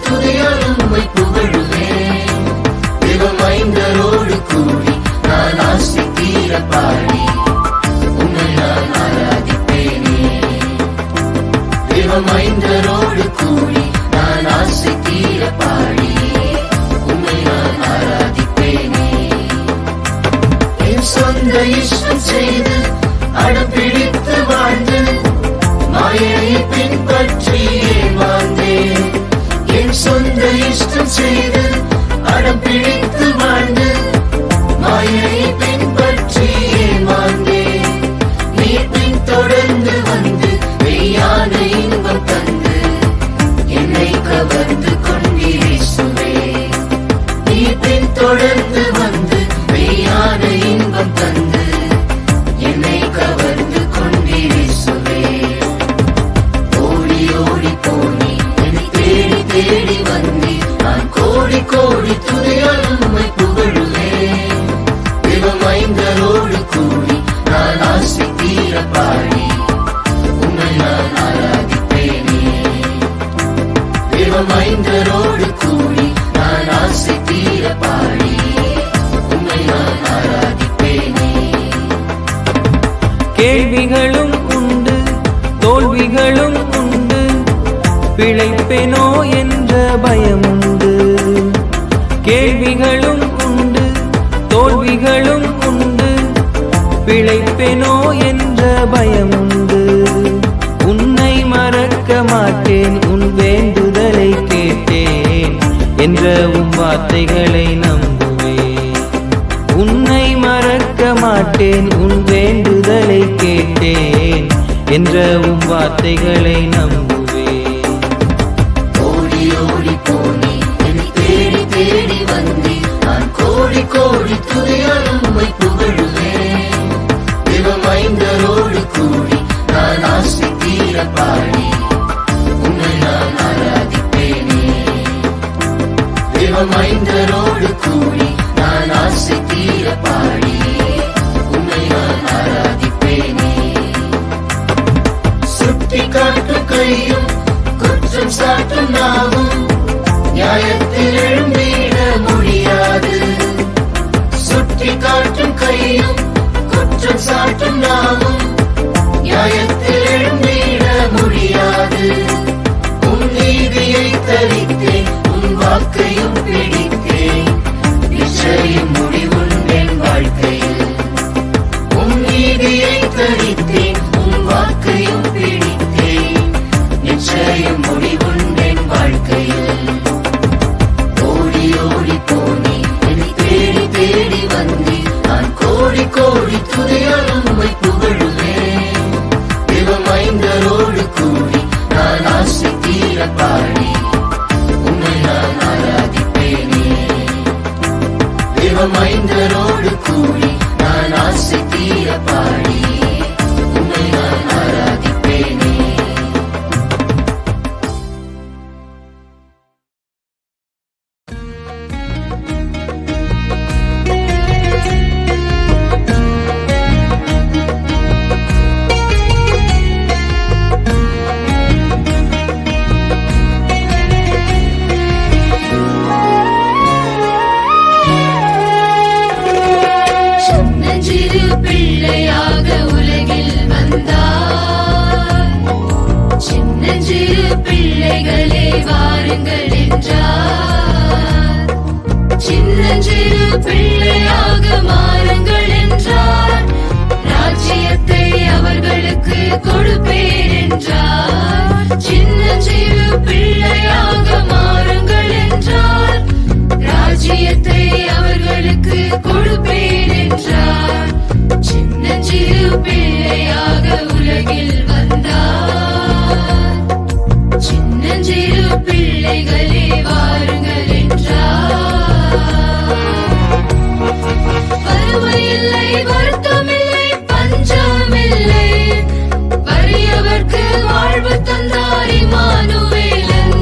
துதியால் உம்மை புகழுவேன். தேவமைந்தரோடு கூடி நான் ஆசை தீர பாடி உம்மை நான் ஆராதிப்பேனே. தேவமைந்தரோடு கூடி நான் ஆசை தீர பாடி உம்மை நான் ஆராதிப்பேனே. என் சொந்த இஷ்டம் செய்து அடம் பிடித்து வாழ்ந்து மாயையை பின்பற்றியே வாழ்ந்தேன். என் சொந்த இஷ்டம் செய்து அடம் பிடித்து வாழ்ந்து மாயையை பின்பற்றியே வாழ்ந்தேன். நீ பின் தொடர்ந்து வந்து மெய்யான இன்பம் தந்து என்னை கவர்ந்து கொண்டிருசுவே. நீ பின் தொடர்ந்து வந்து மெய்யான இன்பம் தந்து என்னை கவர்ந்து கொண்டிருசுவே. ஓடி ஓடி போனி என்னை தேடி தேடி வந்தி நான் கோடி கோடி துதியால் உம்மை புகழுவேன். தேவமைந்தரோடு கூடி நான் ஆசை தீர பாடி உம்மை நான் ஆராதிப்பேனே. தேவமைந்தரோடு கூடி நான் ஆசை தீர பாடி உம்மை நான் ஆராதிப்பேனே. கேள்விகளும் உண்டு தோல்விகளும் உண்டு, பிழைப்பேனோ என்ற பயமுண்டு. கேள்விகளும் உண்டு தோல்விகளும் உண்டு, பிழைப்பேனோ என்ற பயமுண்டு. உன்னை மறக்க மாட்டேன் உன் வேண்டுதலை கேட்டேன் என்ற உம் வார்த்தைகளை நம்புவேன். உன்னை மறக்க மாட்டேன் உன் வேண்டுதலை கேட்டேன் என்ற உம் வார்த்தைகளை நம்புவேன். ஓடி ஓடி போனி என்னை தேடி தேடி வந்தி நான் கோடி கோடி துதியால் உம்மை புகழுவேன். தேவமைந்தரோடு கூடி நான் ஆசை தீர பாடி உம்மை நான் ஆராதிப்பேனே. தேவமைந்தரோடு கூடி நான் ஆசை தீர பாடி உம்மை நான் ஆராதிப்பேனே. சுட்டி காட்டும் கையும் குற்றம் சாட்டும் நாவும் நியாயத்தில் எழும்பிட முடியாது. சுட்டி காட்டும் கையும் குற்றம் சாட்டும் நாவும் நியாயத்தில் எழும்பிட முடியாது. உன் நீதியை தரித்தேன் உன் வாக்கையும் பிடித்தேன் நிச்சயம் முடிவுண்டேன் வாழ்க்கையில். உன் நீதியை தரித்தேன் உன் வாக்கையும் பிடித்தேன் நிச்சயம் முடிவுண்டேன் வாழ்க்கையில். ஓடி ஓடி போனி என்னை தேடி தேடி வந்தி நான் கோடி கோடி துதியால் உம்மை புகழுவேன். தேவமைந்தரோடு கூடி நான் ஆசை தீர பாடி உம்மை நான் ஆராதிப்பேனே. தேவமைந்தரோடு கூடி நான் ஆசை தீர பாடி உம்மை நான் ஆராதிப்பேனே. சின்னஞ்சிறு பிள்ளையாக உலகில் வந்தார். சின்னஞ்சிறு பிள்ளைகளே வாருங்கள் என்றார். சின்னஞ்சிறு பிள்ளையாக மாறுங்கள் என்றார். ராஜ்யத்தை அவர்களுக்கு கொடுப்பேன் என்றார். சின்னஞ்சிறு பிள்ளையாக மாறுங்கள் என்றார். ராஜ்யத்தை அவர்களுக்கு கொடுப்பேன் என்றார். சின்னஞ்சிறு பிள்ளையாக உலகில் வந்தார். சின்னஞ்சிறு பிள்ளைகளே வாருங்கள் என்றார். வறுமையில்லை வருத்தமில்லை பஞ்சமில்லை, வறியவர்க்கு வாழ்வு தந்தார் இம்மானுவேலன்.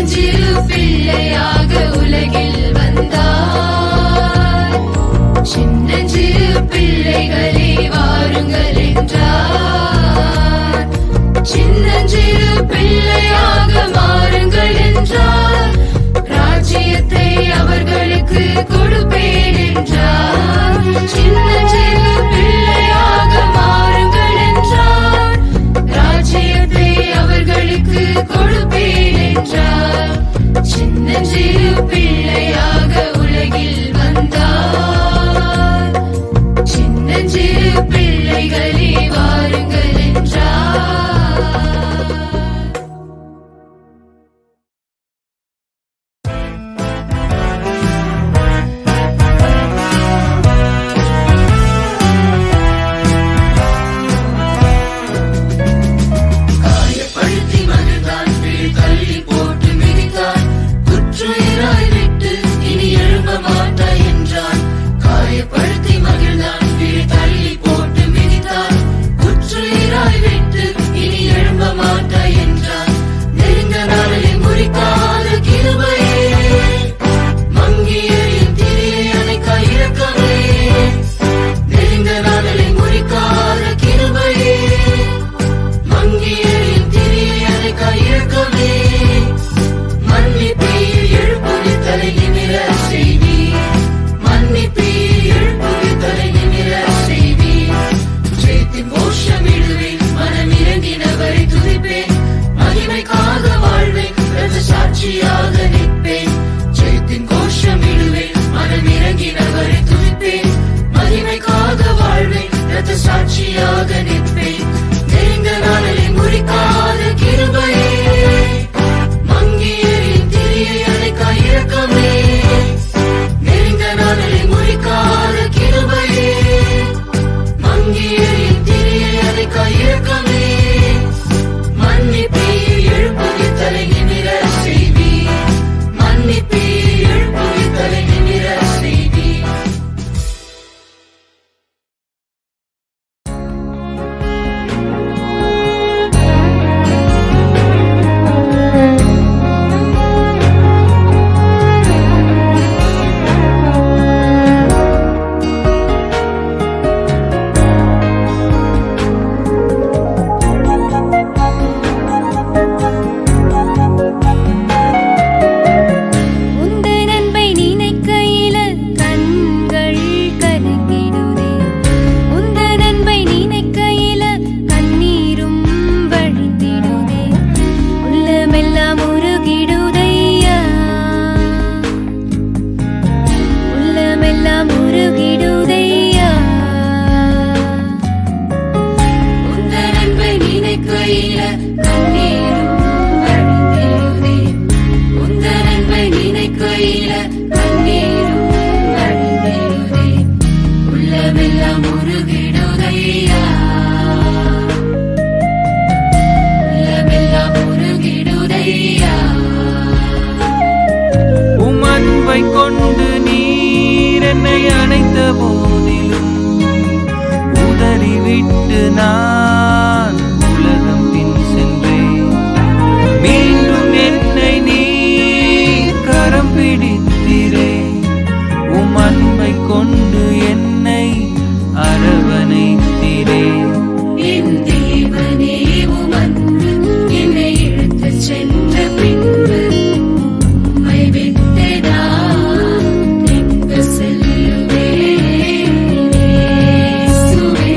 சின்னஞ்சிறு பிள்ளையாக உலகில் வந்தார். சின்னஞ்சிறு பிள்ளைகளே வாருங்கள் என்றார். சின்னஞ்சிறு பிள்ளையாக மாறுங்கள் என்றார். ராஜ்யத்தை அவர்களுக்கு கொடுப்பேன் என்றார். சின்னஞ்சிறு பிள்ளையாக மாறுங்கள் என்றார். ராஜ்யத்தை அவர்களுக்கு கொடுப்பேன் என்றார். சின்னஞ்சிறு பிள்ளையாக உலகில் வந்தார். சின்னஞ்சிறு பிள்ளைகளே வாருங்கள் என்றார். காயப்படுத்தி மகிழ்ந்தான், கீழ் தள்ளி போட்டு மிதித்தான். குற்றுயிராய் விட்டு இனி எழும்ப மாட்டாய் என்றான். காயப்படுத்தி மகிழ்ந்தான், கீழ் தள்ளி போட்டு மிதித்தான். குற்றுயிராய் விட்டு இனி எழும்ப மாட்டாய் என்றான். நெருங்க நாளிலே முறிக்காத கிருபையே, மங்கி எரியும் திரியை அணைக்காய் இரக்கமே. நெருங்க நாளிலே முறிக்காத கிருபையே, மங்கி எரியும் திரியை அணைக்காய் இரக்கமே. மன்னிப்பீர் எழுப்புவி தலை நிமிர செய்வீர். மன்னிப்பீர் எழுப்புவி தலை நிமிர செய்வீர். ஜெயத்தின் கோஷமிடுவேன், மனம் இறங்கினவரை துதிப்பேன். மகிமைக்காக வாழ்வேன், இரத்த சாட்சியாக நிற்பேன். ஜெயத்தின் கோஷமிடுவேன், மனம் இறங்கினவரை துதிப்பேன். மகிமைக்காக வாழ்வேன், இரத்த சாட்சியாக நிற்பேன். நெருங்க நாளிலே முறிக்காத கிருபையே, மங்கி எரியும் திரியை அணைக்காய் இரக்கமே. நெருங்க நாளிலே முறிக்காத கிருபையே, மங்கி எரியும் திரியை அணைக்காய் இரக்கமே. மன்னிப்பீர் எழுப்புவி தலை நிமிர செய்வீர். மன்னிப்பீர் எழுப்புவி தலை நிமிர செய்வீர். உந்தன் அன்பை நினைக்கையில கண்கள் கலங்கிடுதே. உந்தன் அன்பை நினைக்கையில கண்ணீரும் வழிந்திடுதே. உள்ளமெல்லாம் உருகிடுதையா, உள்ளமெல்லாம் உருகிடுதையா. உந்தன் அன்பை நினைக்கையில கண்ணீரும் வழிந்திடுதே. உந்தன் அன்பை நினைக்கையில கண்ணீரும் வழிந்திடுதே. உள்ளமெல்லாம் உருகிடுதையா, உள்ளமெல்லாம் உருகிடுதையா. உம் அன்பை கொண்டு நீர் என்னை அணைத்த போதிலும் உதறிவிட்டு நான் உலகம் பின் சென்றேன். மீண்டும் என்னை நீர் கரம் பிடித்திரே. உம் அன்பை கொண்டு என்னை அரவணைத்திரே. என் தேவனே, உம் அன்பு என்னை இழுத்துச் சென்ற பின்பு உம்மை விட்டு நான் எங்கு செல்லுவேன்? இயேசுவே,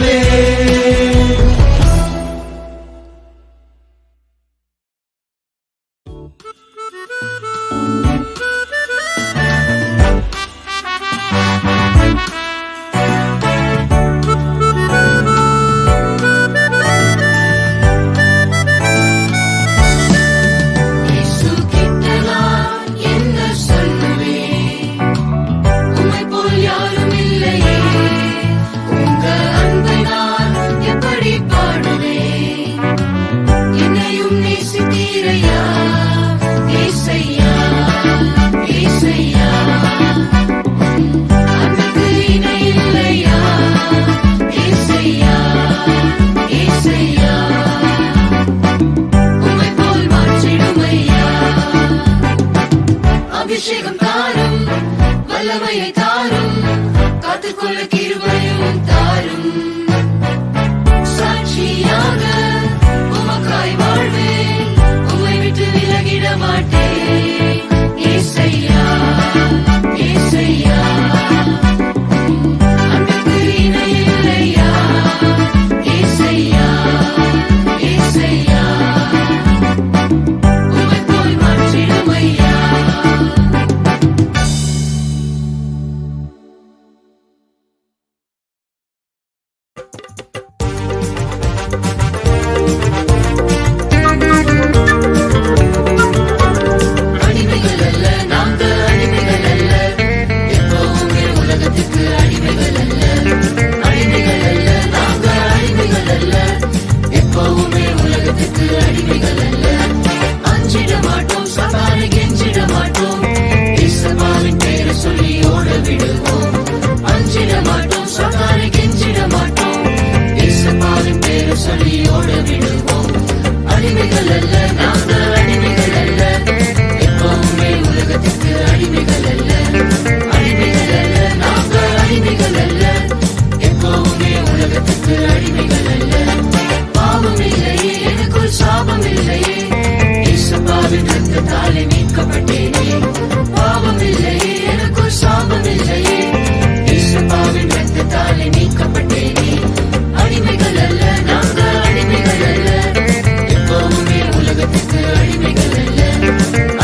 பிதாவே. அபிஷேகம் தாரும், வல்லமையை தாரும், காத்துக்கொள்ள கிருபையும் தாரும். சாட்சியாக உமக்காய் வாழ்வேன், உம்மை விட்டு விலகிட மாட்டேன். ஏசையா ஏசையா, அன்புக்கு இணை இல்லையா. ஏசையா ஏசையா, உம்மை போல் மாற்றிடும் ஐயா. அடிமைகள் அல்ல, நாங்க அடிமைகள் அல்ல, எப்பவுமே உலகத்துக்கு அடிமைகள் அல்ல. அடிமைகள் அல்ல, நாங்க அடிமைகள் அல்ல, எப்பவுமே உலகத்துக்கு அடிமைகள் அல்ல. அஞ்சிட மாட்டோம், சபானை கெஞ்சிட மாட்டோம், இயேசுவின் பேரை சொல்லி ஓட விடுவோம். அஞ்சிட மாட்டோம், சபானை கெஞ்சிட மாட்டோம், இயேசுவின் பேரை சொல்லி ஓட விடுவோம். அடிமைகள் அல்ல, நாங்க அடிமைகள் அல்ல, எப்பவுமே உலகத்துக்கு அடிமைகள் அல்ல. அடிமைகள் அல்ல, நாங்க அடிமைகள் அல்ல, எப்பவுமே உலகத்துக்கு அடிமைகள் அல்ல. பாவம் இல்லையே, எனக்குள் சாபம் இல்லையே, இயேசுவின் ரத்தத்தாலே மீட்கப்பட்டேனே. பாவம் இல்லையே, எனக்குள் சாபம் இல்லையே, இயேசுவின் ரத்தத்தாலே மீட்கப்பட்டேனே. அடிமைகள் அல்ல, நாங்க அடிமைகள் அல்ல, எப்பவுமே உலகத்துக்கு அடிமைகள் அல்ல.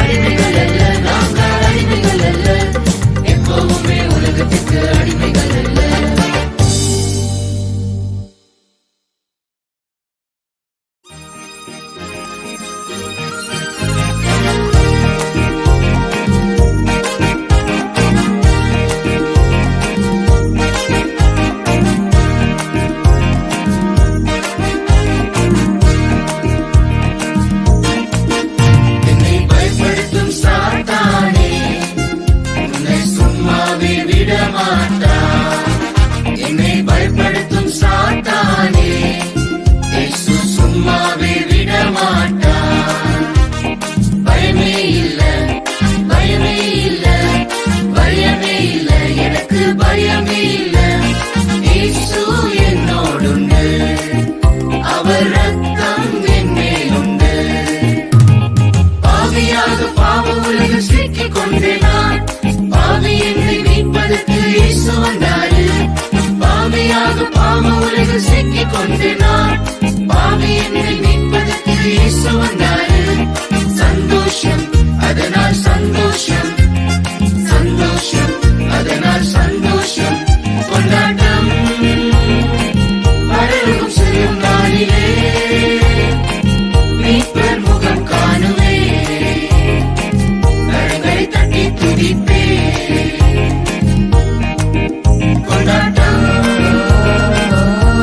அடிமைகள் அல்ல, நாங்க அடிமைகள் அல்ல, எப்பவுமே உலகத்துக்கு அடிமைகள் அல்ல. என்னை பயப்படுத்தும் சாத்தானே, உன்னை சும்மாவே விட மாட்டார். என்னை பயப்படுத்தும் சாத்தானே, இயேசு சும்மாவே விட மாட்டார். பயமே இல்ல, பயமே இல்ல, பயமே இல்ல, எனக்கு பயமே இல்ல. இயேசு என்னோடுண்டு, அவர் ரத்தம் என் மேலுண்டு. பாவியாக பாவ உலகில் சிக்கிக் கொண்டேன் நான், பாவி என்னை மீட்பதற்கு இயேசு வந்தாரு. பாவியாக பாவ உலகில் சிக்கிக் கொண்டேன் நான், பாவி என்னை மீட்பதற்கு இயேசு வந்தாரு. சந்தோஷம், அதனால் சந்தோஷம், சந்தோஷம், அதனால் சந்தோஷம், கொண்டாட்டம் பரலோகம் செல்லும் நாளிலே மீட்பர் முகம் காணுவே. கரங்களை தட்டி துதிப்பே, கொண்டாட்டம்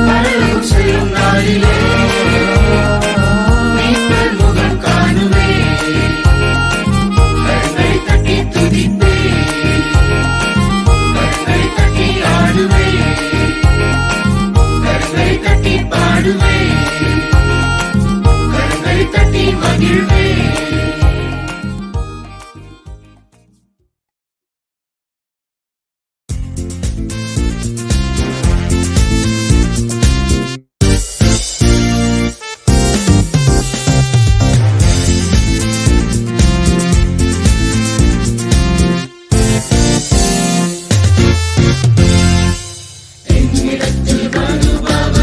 பரலோகம் செல்லும் நாளிலே மீட்பர் முகம் காணுவே. கரங்களை தட்டி துதிப்பே, கரங்களை தட்டி ஆடுவே, கரங்களை தட்டி பாடுவே, கரங்களை தட்டி மகிழ்வே. என்னிடத்தில் மனுபாவ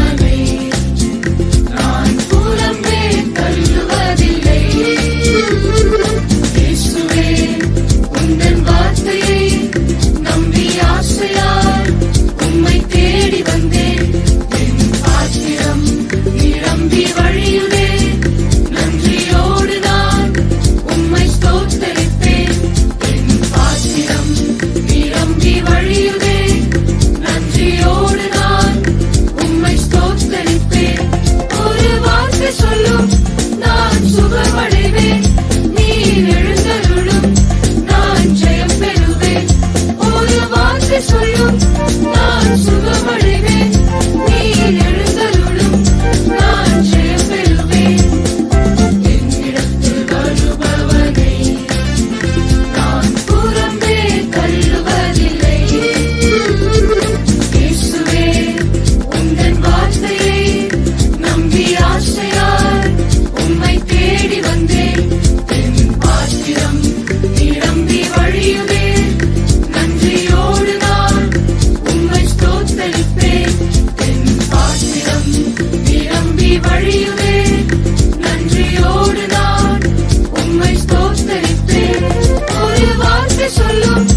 சொல்லும்